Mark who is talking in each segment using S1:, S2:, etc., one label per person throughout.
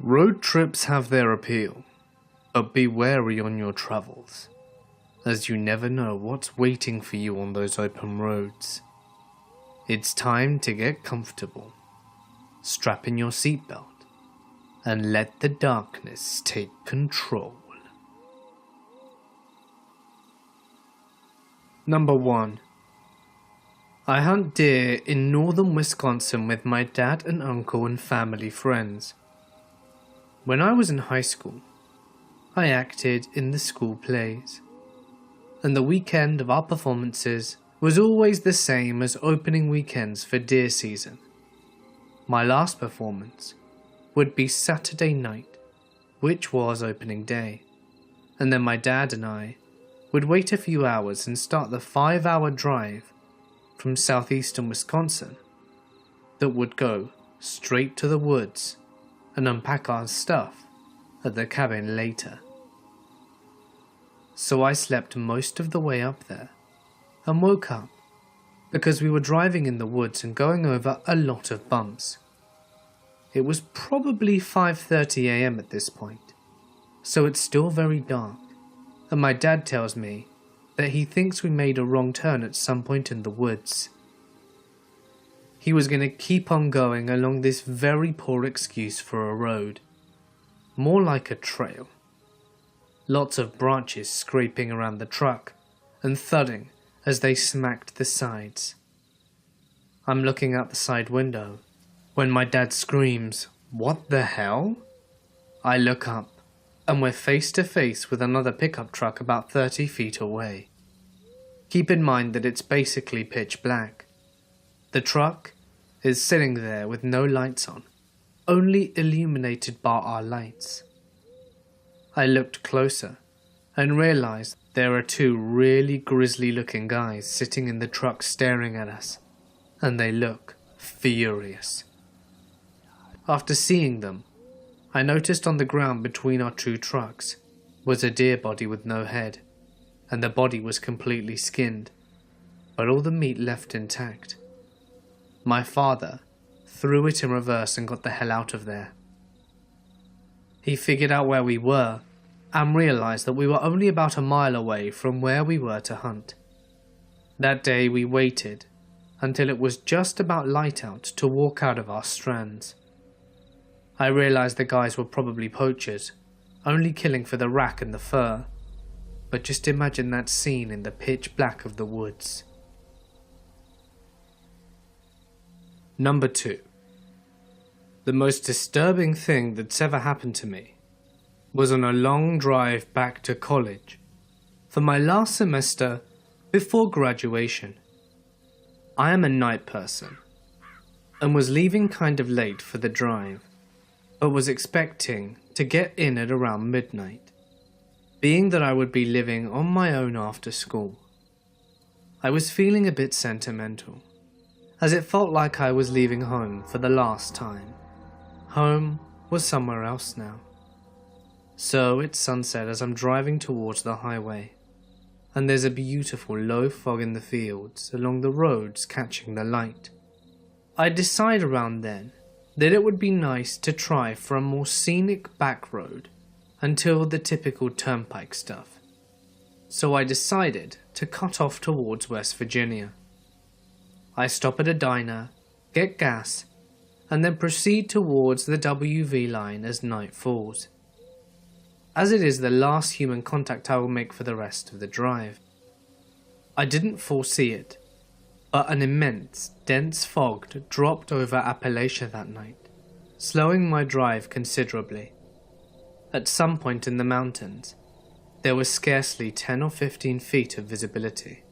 S1: Road trips have their appeal, but be wary on your travels, as you never know what's waiting for you on those open roads. It's time to get comfortable, strap in your seatbelt, and let the darkness take control. Number 1. I hunt deer in northern Wisconsin with my dad and uncle and family friends. When I was in high school, I acted in the school plays, and the weekend of our performances was always the same as opening weekends for deer season. My last performance would be Saturday night, which was opening day, and then my dad and I would wait a few hours and start the 5-hour drive from southeastern Wisconsin that would go straight to the woods and unpack our stuff at the cabin later. So I slept most of the way up there and woke up because we were driving in the woods and going over a lot of bumps. It was probably 5:30 a.m. at this point, so it's still very dark, and my dad tells me that he thinks we made a wrong turn at some point in the woods. He was going to keep on going along this very poor excuse for a road, more like a trail. Lots of branches scraping around the truck and thudding as they smacked the sides. I'm looking out the side window when my dad screams, "What the hell?" I look up and we're face to face with another pickup truck about 30 feet away. Keep in mind that it's basically pitch black. The truck is sitting there with no lights on, only illuminated by our lights. I looked closer and realized there are 2 really grisly looking guys sitting in the truck staring at us, and they look furious. After seeing them, I noticed on the ground between our 2 trucks was a deer body with no head, and the body was completely skinned, but all the meat left intact. My father threw it in reverse and got the hell out of there. He figured out where we were and realized that we were only about a mile away from where we were to hunt. That day we waited until it was just about light out to walk out of our strands. I realized the guys were probably poachers, only killing for the rack and the fur, but just imagine that scene in the pitch black of the woods. Number 2. The most disturbing thing that's ever happened to me was on a long drive back to college for my last semester before graduation. I am a night person and was leaving kind of late for the drive, but was expecting to get in at around midnight, being that I would be living on my own after school. I was feeling a bit sentimental, as it felt like I was leaving home for the last time. Home was somewhere else now. So it's sunset as I'm driving towards the highway, and there's a beautiful low fog in the fields along the roads catching the light. I decide around then that it would be nice to try for a more scenic back road until the typical turnpike stuff. So I decided to cut off towards West Virginia. I stop at a diner, get gas, and then proceed towards the WV line as night falls, as it is the last human contact I will make for the rest of the drive. I didn't foresee it, but an immense, dense fog dropped over Appalachia that night, slowing my drive considerably. At some point in the mountains, there was scarcely 10 or 15 feet of visibility.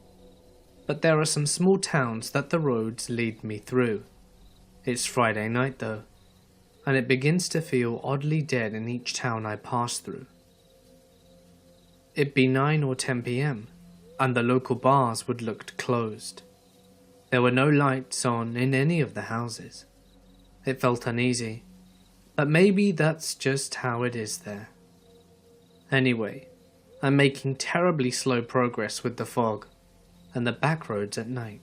S1: But there are some small towns that the roads lead me through. It's Friday night though, and it begins to feel oddly dead in each town I pass through. It'd be 9 or 10 p.m, and the local bars would look closed. There were no lights on in any of the houses. It felt uneasy, but maybe that's just how it is there. Anyway, I'm making terribly slow progress with the fog and the back roads at night.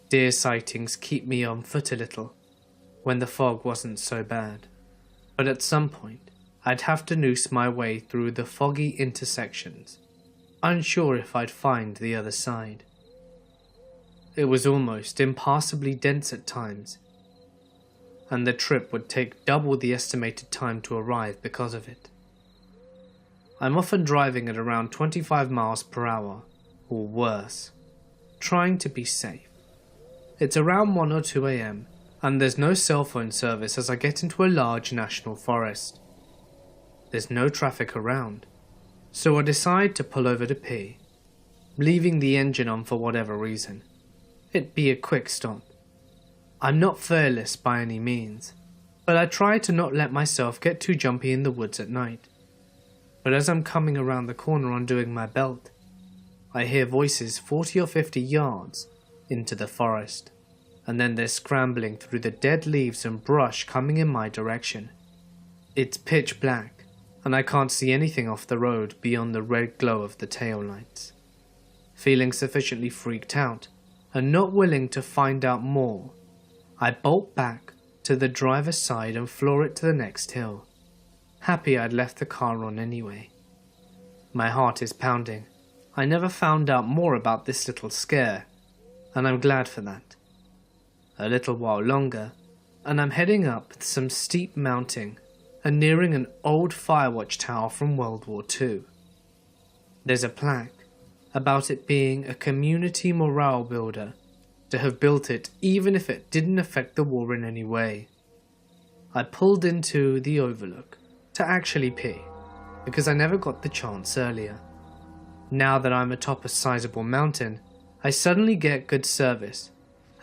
S1: Deer sightings keep me on foot a little when the fog wasn't so bad, but at some point I'd have to noose my way through the foggy intersections, unsure if I'd find the other side. It was almost impassably dense at times, and the trip would take double the estimated time to arrive because of it. I'm often driving at around 25 miles per hour, or worse, trying to be safe. It's around 1 or 2 a.m, and there's no cell phone service as I get into a large national forest. There's no traffic around, so I decide to pull over to pee, leaving the engine on for whatever reason. It'd be a quick stop. I'm not fearless by any means, but I try to not let myself get too jumpy in the woods at night. But as I'm coming around the corner undoing my belt, I hear voices 40 or 50 yards into the forest, and then they're scrambling through the dead leaves and brush coming in my direction. It's pitch black, and I can't see anything off the road beyond the red glow of the taillights. Feeling sufficiently freaked out, and not willing to find out more, I bolt back to the driver's side and floor it to the next hill, happy I'd left the car on anyway. My heart is pounding. I never found out more about this little scare, and I'm glad for that. A little while longer, and I'm heading up some steep mounting and nearing an old firewatch tower from World War II. There's a plaque about it being a community morale builder, to have built it even if it didn't affect the war in any way. I pulled into the overlook to actually pee, because I never got the chance earlier. Now that I'm atop a sizable mountain, I suddenly get good service,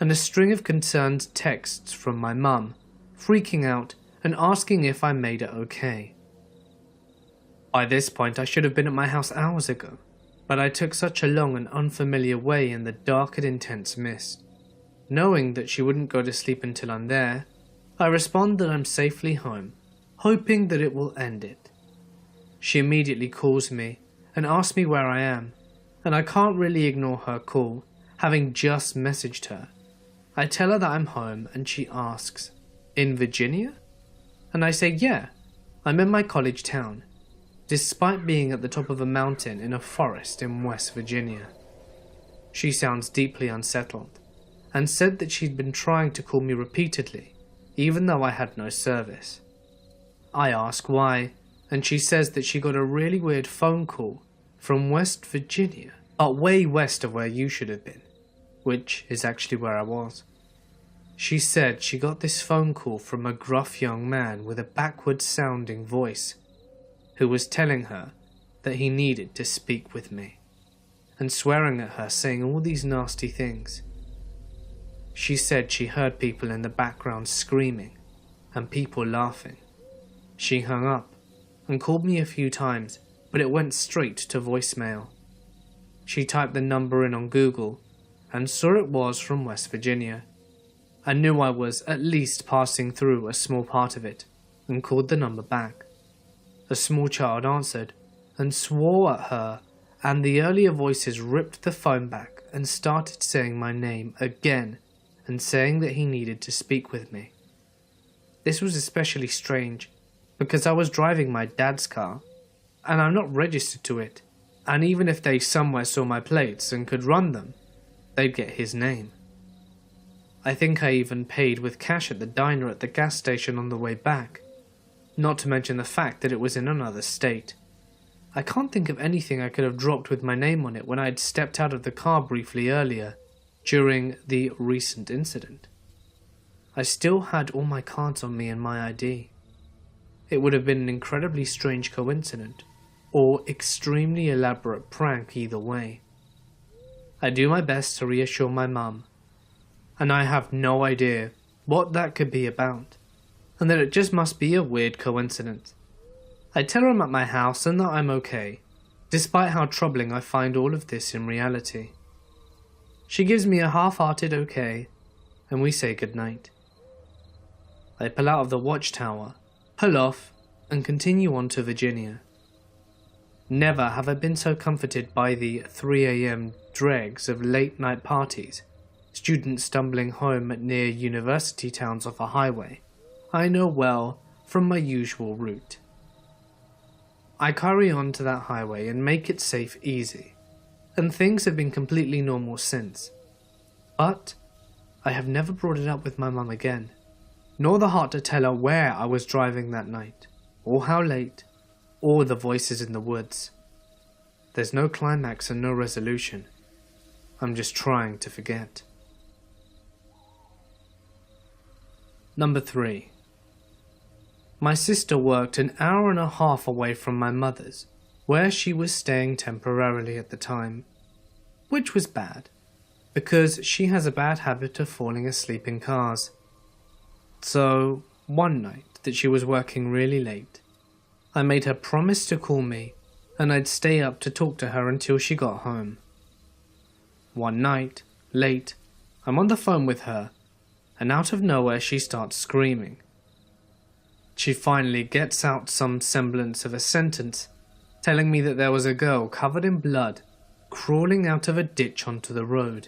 S1: and a string of concerned texts from my mum, freaking out and asking if I made it okay. By this point I should have been at my house hours ago, but I took such a long and unfamiliar way in the dark and intense mist. Knowing that she wouldn't go to sleep until I'm there, I respond that I'm safely home, hoping that it will end it. She immediately calls me and asks me where I am, and I can't really ignore her call, having just messaged her. I tell her that I'm home, and she asks, "In Virginia?" And I say, "Yeah, I'm in my college town," despite being at the top of a mountain in a forest in West Virginia. She sounds deeply unsettled, and said that she'd been trying to call me repeatedly, even though I had no service. I ask why, and she says that she got a really weird phone call from West Virginia, but way west of where you should have been, which is actually where I was. She said she got this phone call from a gruff young man with a backward-sounding voice, who was telling her that he needed to speak with me, and swearing at her, saying all these nasty things. She said she heard people in the background screaming, and people laughing. She hung up, and called me a few times, but it went straight to voicemail. She typed the number in on Google, and saw it was from West Virginia. I knew I was at least passing through a small part of it, and called the number back. A small child answered, and swore at her, and the earlier voices ripped the phone back and started saying my name again, and saying that he needed to speak with me. This was especially strange, because I was driving my dad's car, and I'm not registered to it, and even if they somewhere saw my plates and could run them, they'd get his name. I think I even paid with cash at the diner at the gas station on the way back, not to mention the fact that it was in another state. I can't think of anything I could have dropped with my name on it when I had stepped out of the car briefly earlier, during the recent incident. I still had all my cards on me and my ID. It would have been an incredibly strange coincidence, or extremely elaborate prank either way. I do my best to reassure my mum, and I have no idea what that could be about, and that it just must be a weird coincidence. I tell her I'm at my house and that I'm okay, despite how troubling I find all of this in reality. She gives me a half-hearted okay, and we say goodnight. I pull out of the watchtower, pull off, and continue on to Virginia. Never have I been so comforted by the 3 a.m. dregs of late-night parties, students stumbling home at near university towns off a highway. I know well from my usual route. I carry on to that highway and make it safe easy, and things have been completely normal since. But I have never brought it up with my mum again, nor the heart to tell her where I was driving that night, or how late, or the voices in the woods. There's no climax and no resolution. I'm just trying to forget. Number 3. My sister worked an hour and a half away from my mother's, where she was staying temporarily at the time, which was bad, because she has a bad habit of falling asleep in cars. So, one night that she was working really late, I made her promise to call me, and I'd stay up to talk to her until she got home. One night, late, I'm on the phone with her, and out of nowhere she starts screaming. She finally gets out some semblance of a sentence, telling me that there was a girl covered in blood crawling out of a ditch onto the road.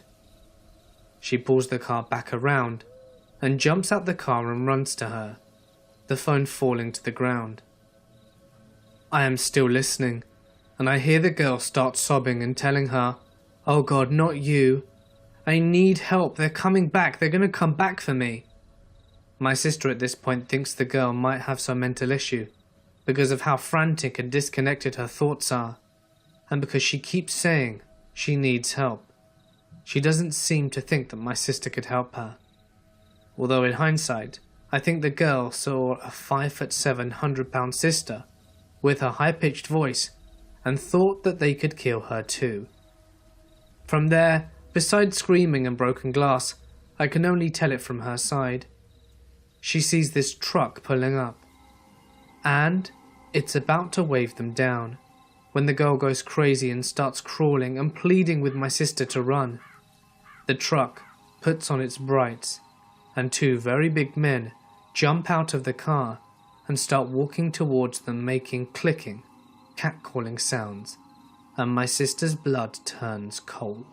S1: She pulls the car back around and jumps out the car and runs to her, the phone falling to the ground. I am still listening, and I hear the girl start sobbing and telling her, "Oh God, not you. I need help. They're coming back. They're going to come back for me." My sister at this point thinks the girl might have some mental issue because of how frantic and disconnected her thoughts are, and because she keeps saying she needs help. She doesn't seem to think that my sister could help her. Although in hindsight, I think the girl saw a 5'7", 100-pound sister with her high-pitched voice and thought that they could kill her too. From there, besides screaming and broken glass, I can only tell it from her side. She sees this truck pulling up, and it's about to wave them down, when the girl goes crazy and starts crawling and pleading with my sister to run. The truck puts on its brights, and 2 very big men jump out of the car and start walking towards them, making clicking, catcalling sounds, and my sister's blood turns cold.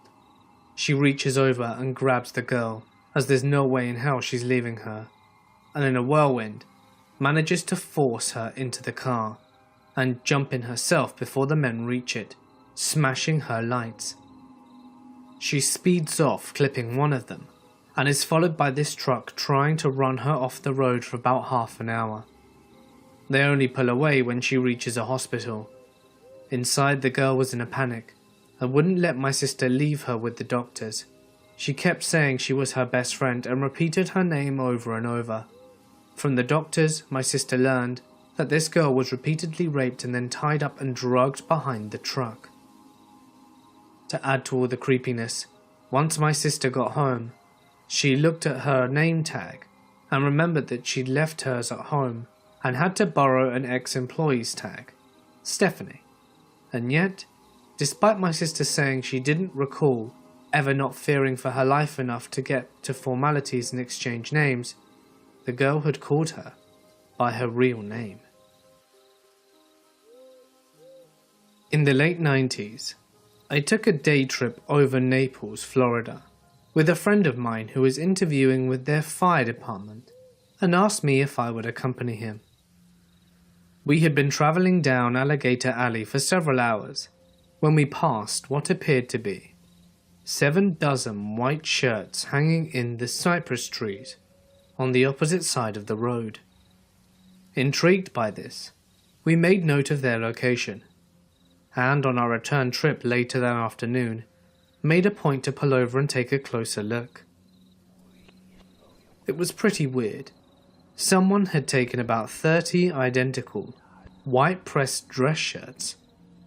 S1: She reaches over and grabs the girl, as there's no way in hell she's leaving her, and in a whirlwind, manages to force her into the car, and jump in herself before the men reach it, smashing her lights. She speeds off, clipping one of them, and is followed by this truck trying to run her off the road for about half an hour. They only pull away when she reaches a hospital. Inside, the girl was in a panic and wouldn't let my sister leave her with the doctors. She kept saying she was her best friend and repeated her name over and over. From the doctors, my sister learned that this girl was repeatedly raped and then tied up and drugged behind the truck. To add to all the creepiness, once my sister got home, she looked at her name tag and remembered that she'd left hers at home and had to borrow an ex-employee's tag, Stephanie. And yet, despite my sister saying she didn't recall ever not fearing for her life enough to get to formalities and exchange names, the girl had called her by her real name. In the late 90s, I took a day trip over Naples, Florida, with a friend of mine who was interviewing with their fire department and asked me if I would accompany him. We had been traveling down Alligator Alley for several hours when we passed what appeared to be 7 dozen white shirts hanging in the cypress trees on the opposite side of the road. Intrigued by this, we made note of their location, and on our return trip later that afternoon, made a point to pull over and take a closer look. It was pretty weird. Someone had taken about 30 identical white pressed dress shirts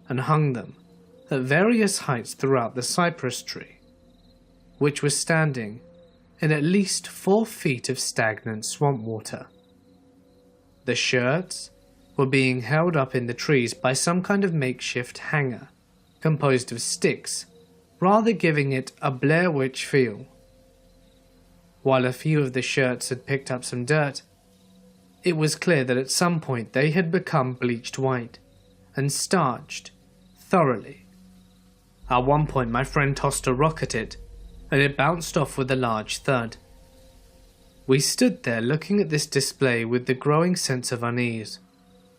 S1: and hung them at various heights throughout the cypress tree, which was standing in at least 4 feet of stagnant swamp water. The shirts were being held up in the trees by some kind of makeshift hanger composed of sticks, rather giving it a Blair Witch feel. While a few of the shirts had picked up some dirt, it was clear that at some point they had become bleached white and starched thoroughly. At one point my friend tossed a rock at it, and it bounced off with a large thud. We stood there looking at this display with the growing sense of unease,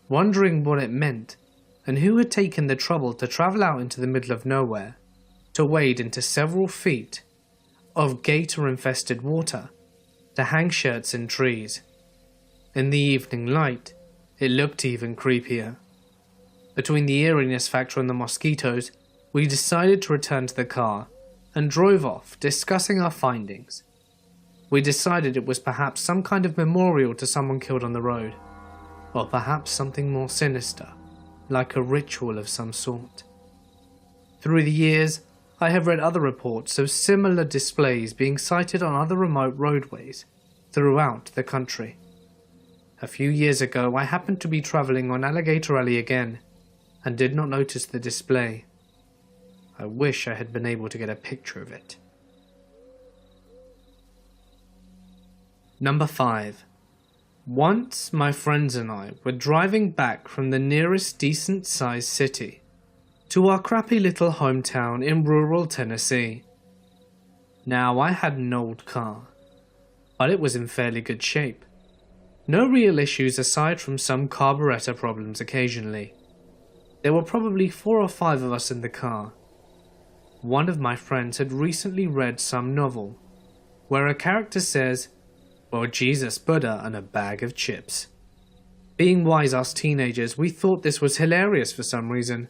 S1: wondering what it meant and who had taken the trouble to travel out into the middle of nowhere to wade into several feet of gator-infested water to hang shirts in trees. In the evening light, it looked even creepier. Between the eeriness factor and the mosquitoes, we decided to return to the car and drove off, discussing our findings. We decided it was perhaps some kind of memorial to someone killed on the road, or perhaps something more sinister, like a ritual of some sort. Through the years, I have read other reports of similar displays being sighted on other remote roadways throughout the country. A few years ago, I happened to be travelling on Alligator Alley again, and did not notice the display. I wish I had been able to get a picture of it. Number 5. Once my friends and I were driving back from the nearest decent-sized city to our crappy little hometown in rural Tennessee. Now, I had an old car, but it was in fairly good shape. No real issues aside from some carburetor problems occasionally. There were probably 4 or 5 of us in the car. One of my friends had recently read some novel where a character says, "Well, Jesus, Buddha, and a bag of chips." Being wise-ass teenagers, we thought this was hilarious for some reason.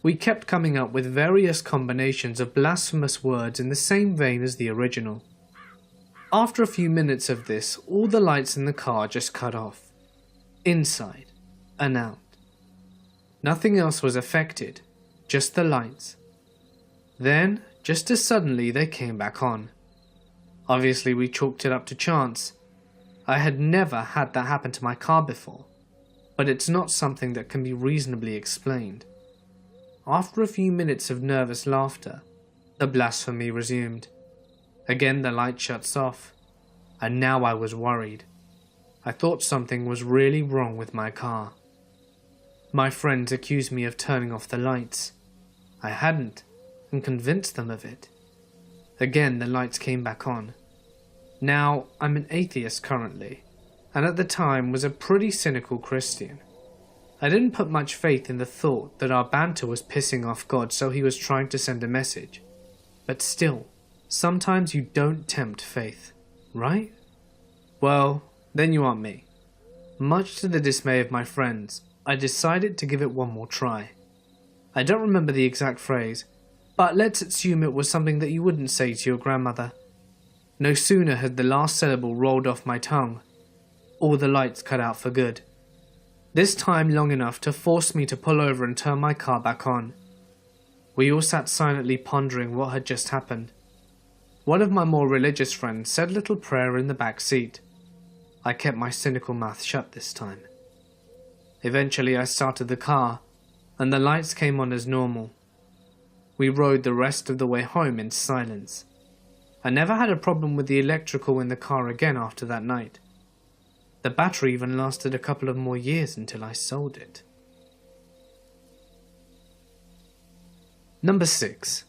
S1: We kept coming up with various combinations of blasphemous words in the same vein as the original. After a few minutes of this, all the lights in the car just cut off, inside and out. Nothing else was affected, just the lights. Then, just as suddenly, they came back on. Obviously, we chalked it up to chance. I had never had that happen to my car before, but it's not something that can be reasonably explained. After a few minutes of nervous laughter, the blasphemy resumed. Again the light shuts off, and now I was worried. I thought something was really wrong with my car. My friends accused me of turning off the lights. I hadn't, and convinced them of it. Again the lights came back on. Now, I'm an atheist currently, and at the time was a pretty cynical Christian. I didn't put much faith in the thought that our banter was pissing off God, so he was trying to send a message. But still, sometimes you don't tempt faith, right? Well, then you aren't me. Much to the dismay of my friends, I decided to give it one more try. I don't remember the exact phrase, but let's assume it was something that you wouldn't say to your grandmother. No sooner had the last syllable rolled off my tongue, all the lights cut out for good. This time long enough to force me to pull over and turn my car back on. We all sat silently pondering what had just happened. One of my more religious friends said a little prayer in the back seat. I kept my cynical mouth shut this time. Eventually I started the car, and the lights came on as normal. We rode the rest of the way home in silence. I never had a problem with the electrical in the car again after that night. The battery even lasted a couple of more years until I sold it. Number 6.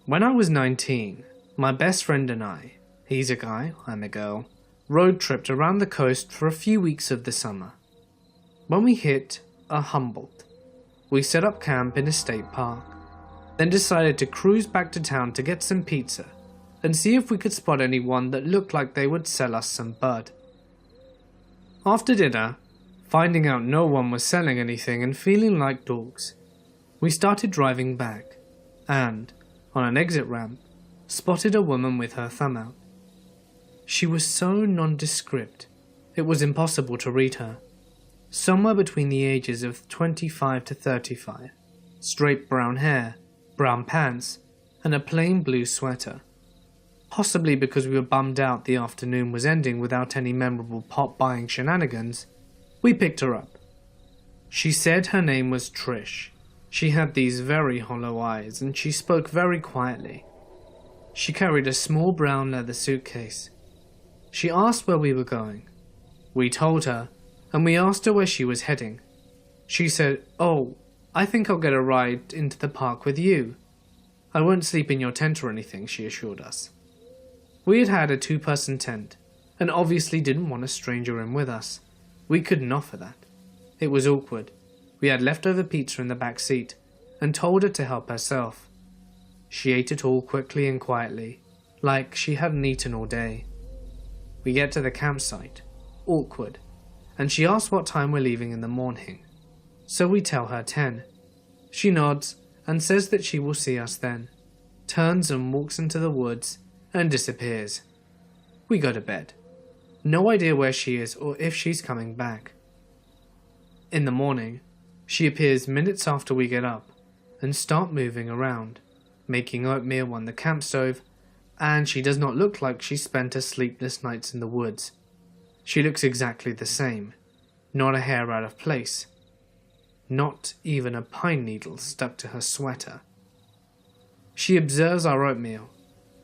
S1: When I was 19, my best friend and I, he's a guy, I'm a girl, road tripped around the coast for a few weeks of the summer. When we hit a Humboldt, we set up camp in a state park, then decided to cruise back to town to get some pizza and see if we could spot anyone that looked like they would sell us some bud. After dinner, finding out no one was selling anything and feeling like dogs, we started driving back and, on an exit ramp, spotted a woman with her thumb out. She was so nondescript, it was impossible to read her. Somewhere between the ages of 25 to 35, straight brown hair, brown pants, and a plain blue sweater. Possibly because we were bummed out the afternoon was ending without any memorable pot-buying shenanigans, we picked her up. She said her name was Trish. She had these very hollow eyes, and she spoke very quietly. She carried a small brown leather suitcase. She asked where we were going. We told her, and we asked her where she was heading. She said, "Oh, I think I'll get a ride into the park with you. I won't sleep in your tent or anything," she assured us. We had had a 2-person tent, and obviously didn't want a stranger in with us. We couldn't offer that. It was awkward. We had leftover pizza in the back seat, and told her to help herself. She ate it all quickly and quietly, like she hadn't eaten all day. We get to the campsite, awkward, and she asks what time we're leaving in the morning. So we tell her 10. She nods and says that she will see us then, turns and walks into the woods and disappears. We go to bed. No idea where she is or if she's coming back. In the morning, she appears minutes after we get up and start moving around, making oatmeal on the camp stove, and she does not look like she spent her sleepless nights in the woods. She looks exactly the same, not a hair out of place, not even a pine needle stuck to her sweater. She observes our oatmeal,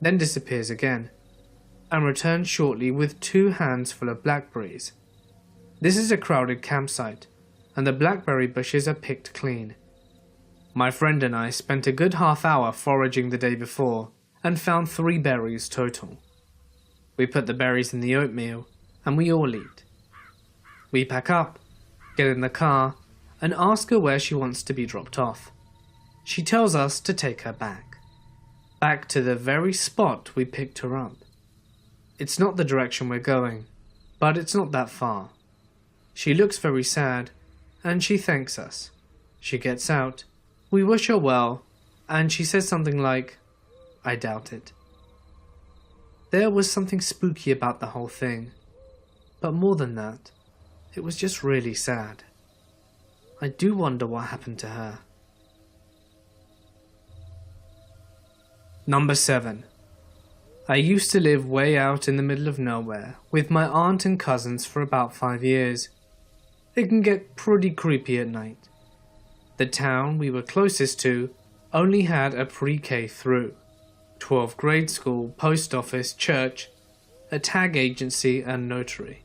S1: then disappears again, and returns shortly with 2 hands full of blackberries. This is a crowded campsite, and the blackberry bushes are picked clean. My friend and I spent a good half hour foraging the day before, and found 3 berries total. We put the berries in the oatmeal, and we all eat. We pack up, get in the car, and ask her where she wants to be dropped off. She tells us to take her back to the very spot we picked her up. It's not the direction we're going, but it's not that far. She looks very sad, and she thanks us. She gets out, we wish her well, and she says something like, "I doubt it." There was something spooky about the whole thing, but more than that, it was just really sad. I do wonder what happened to her. Number 7. I used to live way out in the middle of nowhere with my aunt and cousins for about 5 years. It can get pretty creepy at night. The town we were closest to only had a pre-K through, 12th grade school, post office, church, a tag agency and notary.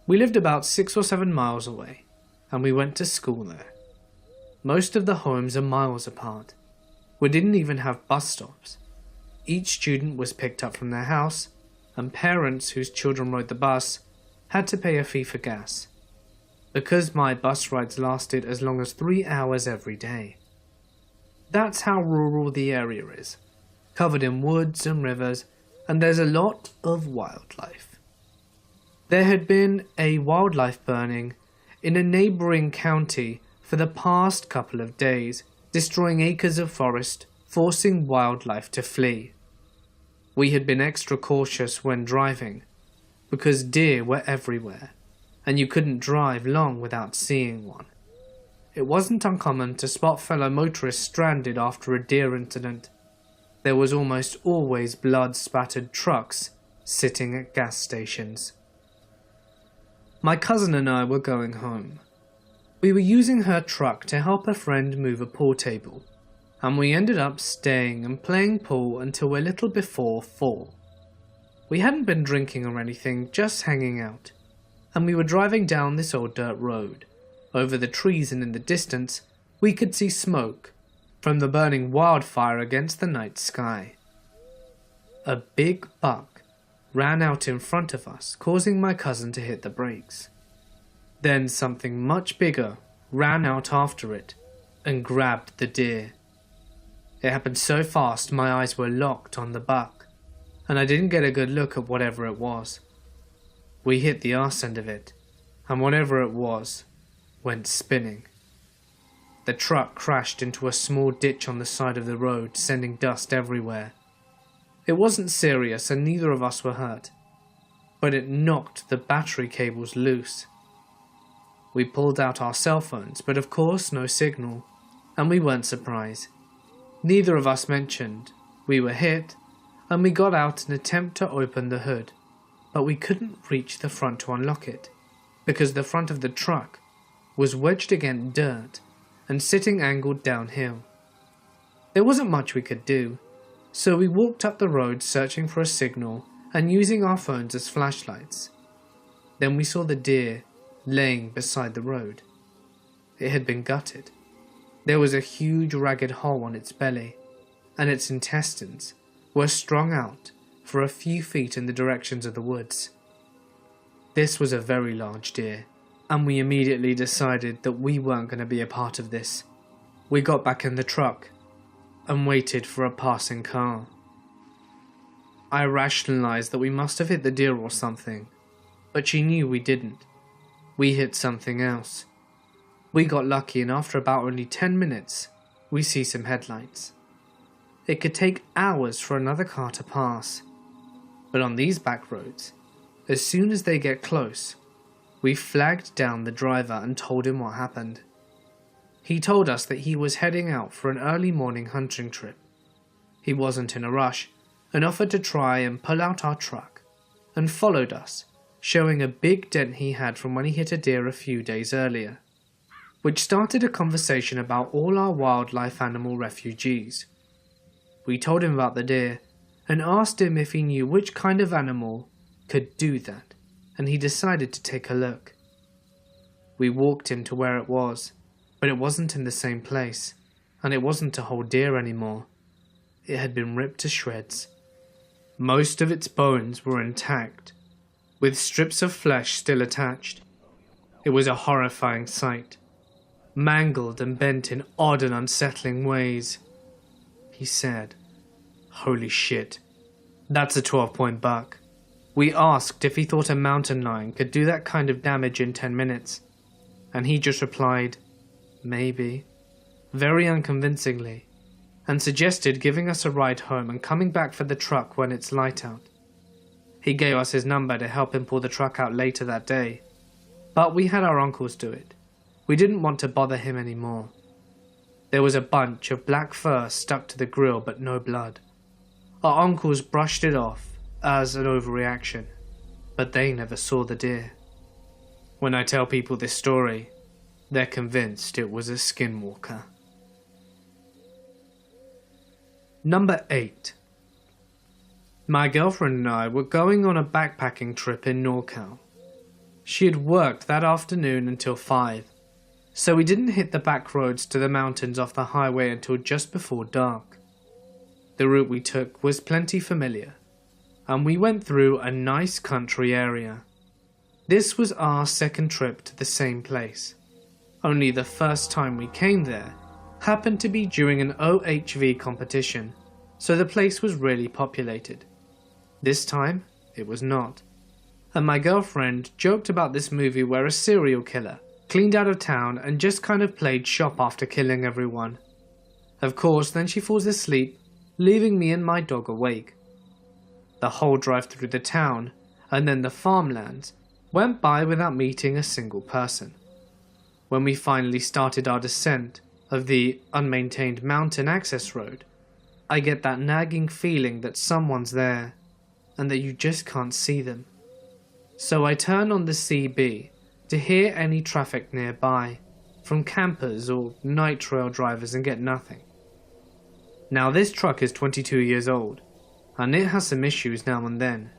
S1: We lived about 6 or 7 miles away, and we went to school there. Most of the homes are miles apart. We didn't even have bus stops. Each student was picked up from their house, and parents whose children rode the bus had to pay a fee for gas, because my bus rides lasted as long as 3 hours every day. That's how rural the area is, covered in woods and rivers, and there's a lot of wildlife. There had been a wildlife burning in a neighbouring county for the past couple of days, destroying acres of forest, forcing wildlife to flee. We had been extra cautious when driving, because deer were everywhere, and you couldn't drive long without seeing one. It wasn't uncommon to spot fellow motorists stranded after a deer incident. There was almost always blood-spattered trucks sitting at gas stations. My cousin and I were going home. We were using her truck to help a friend move a pool table, and we ended up staying and playing pool until a little before 4. We hadn't been drinking or anything, just hanging out, and we were driving down this old dirt road. Over the trees and in the distance, we could see smoke from the burning wildfire against the night sky. A big buck ran out in front of us, causing my cousin to hit the brakes. Then something much bigger ran out after it and grabbed the deer. It happened so fast my eyes were locked on the buck, and I didn't get a good look at whatever it was. We hit the arse end of it, and whatever it was went spinning. The truck crashed into a small ditch on the side of the road, sending dust everywhere. It wasn't serious and neither of us were hurt, but it knocked the battery cables loose. We pulled out our cell phones, but of course no signal, and we weren't surprised. Neither of us mentioned we were hit, and we got out in an attempt to open the hood, but we couldn't reach the front to unlock it, because the front of the truck was wedged against dirt and sitting angled downhill. There wasn't much we could do, so we walked up the road searching for a signal and using our phones as flashlights. Then we saw the deer laying beside the road. It had been gutted. There was a huge ragged hole on its belly, and its intestines were strung out for a few feet in the directions of the woods. This was a very large deer, and we immediately decided that we weren't going to be a part of this. We got back in the truck and waited for a passing car. I rationalized that we must have hit the deer or something, but she knew we didn't. We hit something else. We got lucky, and after about only 10 minutes, we see some headlights. It could take hours for another car to pass, but on these back roads, as soon as they get close, we flagged down the driver and told him what happened. He told us that he was heading out for an early morning hunting trip. He wasn't in a rush and offered to try and pull out our truck, and followed us, showing a big dent he had from when he hit a deer a few days earlier, which started a conversation about all our wildlife animal refugees. We told him about the deer and asked him if he knew which kind of animal could do that, and he decided to take a look. We walked him to where it was, but it wasn't in the same place, and it wasn't a whole deer anymore. It had been ripped to shreds. Most of its bones were intact, with strips of flesh still attached. It was a horrifying sight, mangled and bent in odd and unsettling ways. He said, "Holy shit, that's a 12-point buck." We asked if he thought a mountain lion could do that kind of damage in 10 minutes, and he just replied, "Maybe," very unconvincingly, and suggested giving us a ride home and coming back for the truck when it's light out. He gave us his number to help him pull the truck out later that day, but we had our uncles do it. We didn't want to bother him anymore. There was a bunch of black fur stuck to the grill but no blood. Our uncles brushed it off as an overreaction, but they never saw the deer. When I tell people this story, they're convinced it was a skinwalker. Number 8. My girlfriend and I were going on a backpacking trip in NorCal. She had worked that afternoon until 5, so we didn't hit the back roads to the mountains off the highway until just before dark. The route we took was plenty familiar, and we went through a nice country area. This was our second trip to the same place, only the first time we came there happened to be during an OHV competition, so the place was really populated. This time, it was not, and my girlfriend joked about this movie where a serial killer cleaned out of town and just kind of played shop after killing everyone. Of course, then she falls asleep, leaving me and my dog awake. The whole drive through the town, and then the farmlands, went by without meeting a single person. When we finally started our descent of the unmaintained mountain access road, I get that nagging feeling that someone's there, and that you just can't see them. So I turn on the CB to hear any traffic nearby, from campers or night trail drivers, and get nothing. Now this truck is 22 years old, and it has some issues now and then,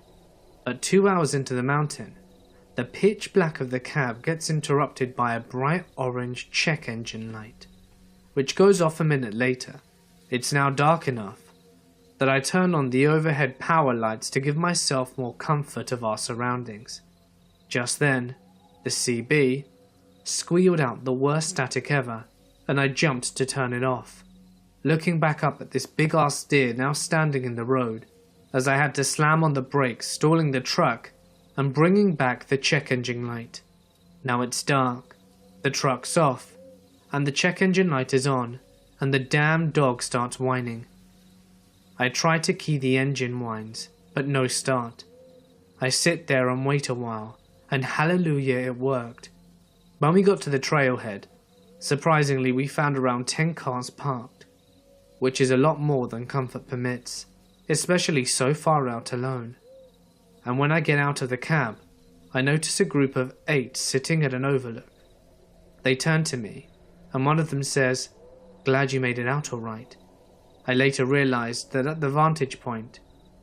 S1: but 2 hours into the mountain, the pitch black of the cab gets interrupted by a bright orange check engine light, which goes off a minute later. It's now dark enough that I turn on the overhead power lights to give myself more comfort of our surroundings. Just then, the CB squealed out the worst static ever, and I jumped to turn it off, looking back up at this big-ass deer now standing in the road, as I had to slam on the brakes, stalling the truck and bringing back the check engine light. Now it's dark, the truck's off, and the check engine light is on, and the damn dog starts whining. I try to key the engine whines, but no start. I sit there and wait a while, and hallelujah, it worked. When we got to the trailhead, surprisingly we found around 10 cars parked, which is a lot more than comfort permits, especially so far out alone. And when I get out of the cab, I notice a group of 8 sitting at an overlook. They turn to me, and one of them says, "Glad you made it out all right." I later realized that at the vantage point,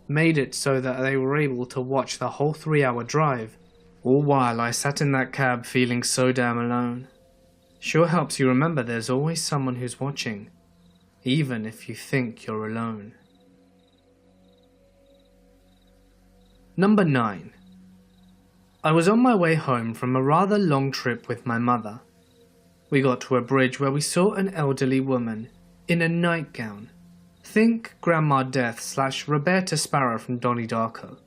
S1: made it so that they were able to watch the whole 3-hour drive, all while I sat in that cab feeling so damn alone. Sure helps you remember there's always someone who's watching, even if you think you're alone. Number 9. I was on my way home from a rather long trip with my mother. We got to a bridge where we saw an elderly woman in a nightgown. Think Grandma Death / Roberta Sparrow from Donnie Darko.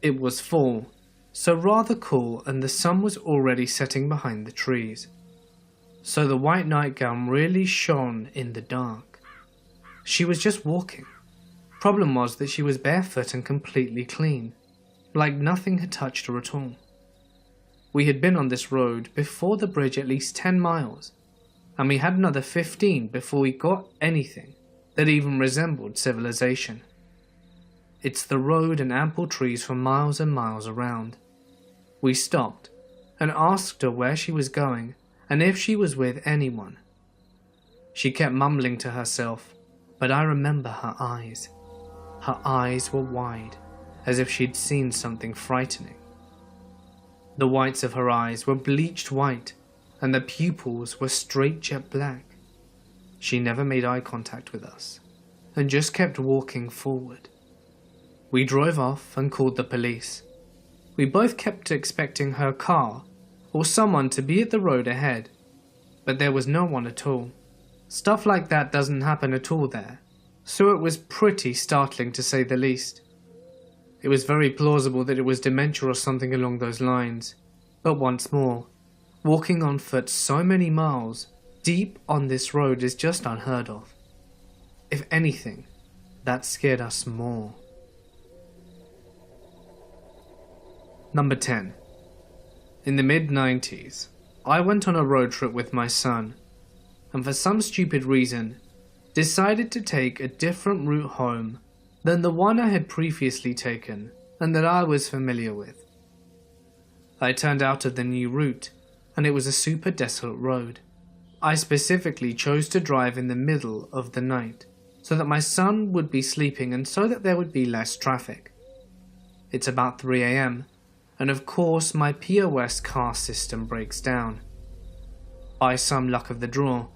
S1: It was fall, so rather cool, and the sun was already setting behind the trees. So the white nightgown really shone in the dark. She was just walking. Problem was that she was barefoot and completely clean, like nothing had touched her at all. We had been on this road before the bridge at least 10 miles, and we had another 15 before we got anything that even resembled civilization. It's the road and ample trees for miles and miles around. We stopped and asked her where she was going and if she was with anyone. She kept mumbling to herself, but I remember her eyes. Her eyes were wide, as if she'd seen something frightening. The whites of her eyes were bleached white, and the pupils were straight jet black. She never made eye contact with us, and just kept walking forward. We drove off and called the police. We both kept expecting her car or someone to be at the road ahead, but there was no one at all. Stuff like that doesn't happen at all there, so it was pretty startling to say the least. It was very plausible that it was dementia or something along those lines, but once more, walking on foot so many miles deep on this road is just unheard of. If anything, that scared us more. Number 10. In the mid-90s, I went on a road trip with my son, and for some stupid reason, decided to take a different route home than the one I had previously taken and that I was familiar with. I turned out of the new route, and it was a super desolate road. I specifically chose to drive in the middle of the night, so that my son would be sleeping and so that there would be less traffic. It's about 3 AM, and of course my POS car system breaks down. By some luck of the draw,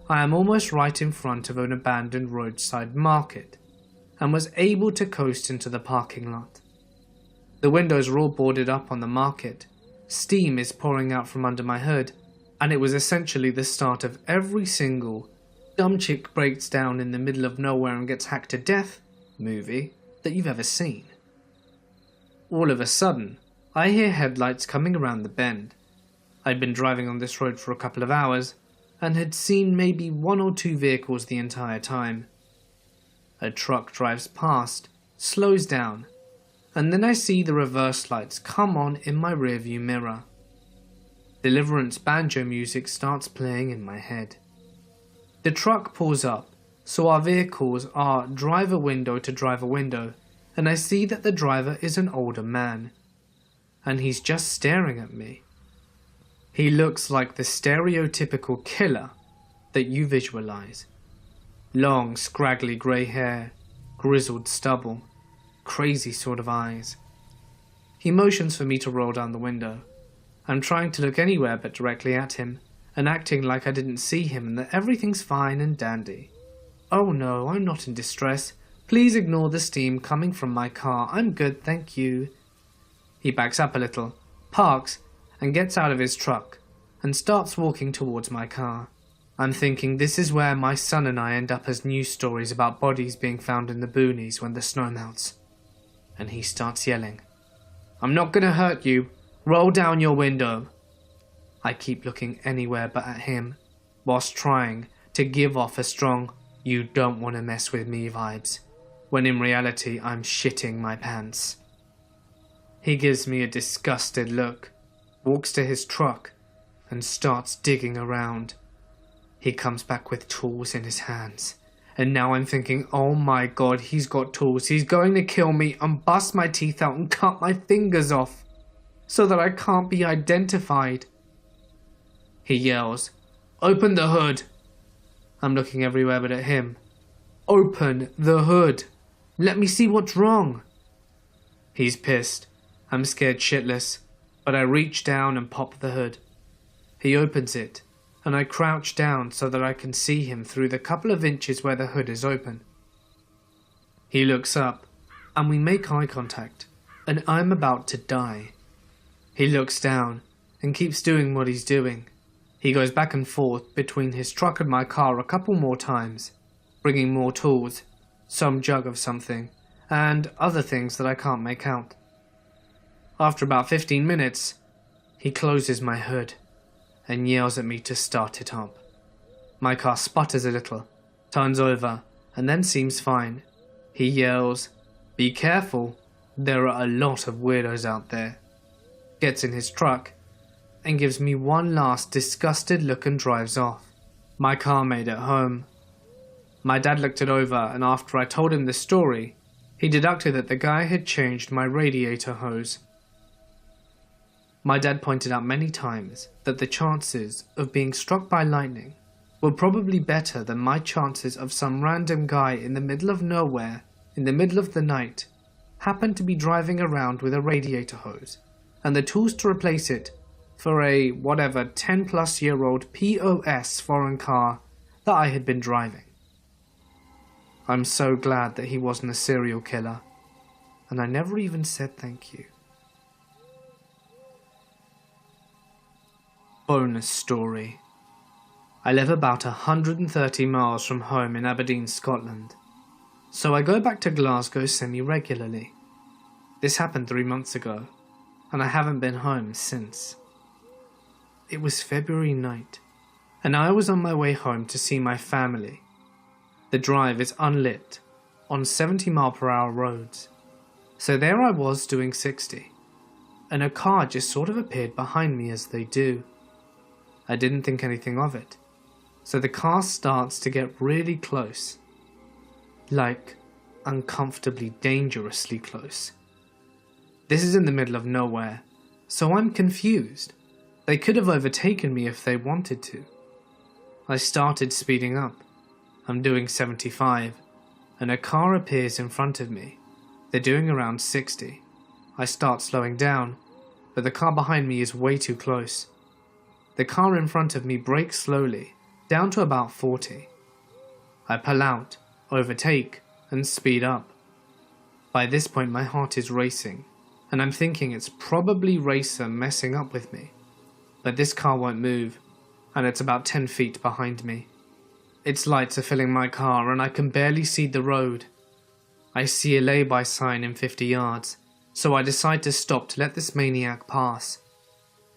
S1: I am almost right in front of an abandoned roadside market, and was able to coast into the parking lot. The windows are all boarded up on the market, steam is pouring out from under my hood, and it was essentially the start of every single dumb chick breaks down in the middle of nowhere and gets hacked to death movie that you've ever seen. All of a sudden, I hear headlights coming around the bend. I'd been driving on this road for a couple of hours, and had seen maybe 1 or 2 vehicles the entire time. A truck drives past, slows down, and then I see the reverse lights come on in my rearview mirror. Deliverance banjo music starts playing in my head. The truck pulls up, so our vehicles are driver window to driver window, and I see that the driver is an older man, and he's just staring at me. He looks like the stereotypical killer that you visualize. Long, scraggly grey hair, grizzled stubble, crazy sort of eyes. He motions for me to roll down the window. I'm trying to look anywhere but directly at him, and acting like I didn't see him and that everything's fine and dandy. Oh no, I'm not in distress. Please ignore the steam coming from my car. I'm good, thank you. He backs up a little, parks, and gets out of his truck, and starts walking towards my car. I'm thinking this is where my son and I end up as news stories about bodies being found in the boonies when the snow melts. And he starts yelling, "I'm not gonna hurt you. Roll down your window." I keep looking anywhere but at him, whilst trying to give off a strong "you don't want to mess with me" vibes, when in reality I'm shitting my pants. He gives me a disgusted look, walks to his truck, and starts digging around. He comes back with tools in his hands, and now I'm thinking, oh my god, he's got tools, he's going to kill me and bust my teeth out and cut my fingers off, so that I can't be identified. He yells, "Open the hood!" I'm looking everywhere but at him. Open the hood! Let me see what's wrong! He's pissed. I'm scared shitless, but I reach down and pop the hood. He opens it, and I crouch down so that I can see him through the couple of inches where the hood is open. He looks up, and we make eye contact, and I'm about to die. He looks down and keeps doing what he's doing. He goes back and forth between his truck and my car a couple more times, bringing more tools, some jug of something, and other things that I can't make out. After about 15 minutes, he closes my hood and yells at me to start it up. My car sputters a little, turns over, and then seems fine. He yells, "Be careful, there are a lot of weirdos out there," gets in his truck, and gives me one last disgusted look and drives off. My car made it home. My dad looked it over, and after I told him the story, he deducted that the guy had changed my radiator hose. My dad pointed out many times that the chances of being struck by lightning were probably better than my chances of some random guy in the middle of nowhere, in the middle of the night, happened to be driving around with a radiator hose and the tools to replace it for a whatever 10-plus-year-old POS foreign car that I had been driving. I'm so glad that he wasn't a serial killer, and I never even said thank you. Bonus story. I live about 130 miles from home in Aberdeen, Scotland, so I go back to Glasgow semi-regularly. This happened 3 months ago, and I haven't been home since. It was February night, and I was on my way home to see my family. The drive is unlit, on 70-mile-per-hour roads, so there I was doing 60, and a car just sort of appeared behind me as they do. I didn't think anything of it, so the car starts to get really close, like uncomfortably dangerously close. This is in the middle of nowhere, so I'm confused. They could have overtaken me if they wanted to. I started speeding up. I'm doing 75, and a car appears in front of me. They're doing around 60. I start slowing down, but the car behind me is way too close. The car in front of me brakes slowly, down to about 40. I pull out, overtake, and speed up. By this point my heart is racing, and I'm thinking it's probably Racer messing up with me. But this car won't move, and it's about 10 feet behind me. Its lights are filling my car, and I can barely see the road. I see a lay-by sign in 50 yards, so I decide to stop to let this maniac pass.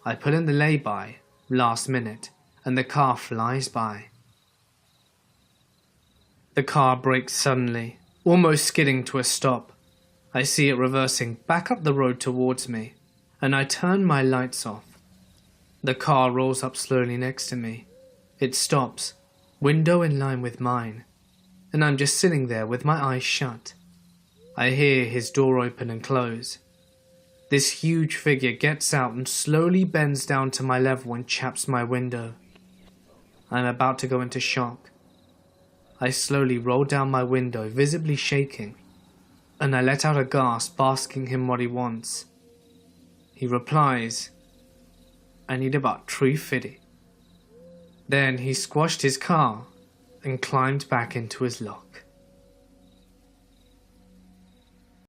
S1: I put in the lay-by, last minute, and the car flies by. The car brakes suddenly, almost skidding to a stop. I see it reversing back up the road towards me, and I turn my lights off. The car rolls up slowly next to me. It stops, window in line with mine, and I'm just sitting there with my eyes shut. I hear his door open and close. This huge figure gets out and slowly bends down to my level and chaps my window. I'm about to go into shock. I slowly roll down my window, visibly shaking, and I let out a gasp asking him what he wants. He replies, "I need about 350. Then he squashed his car and climbed back into his lock.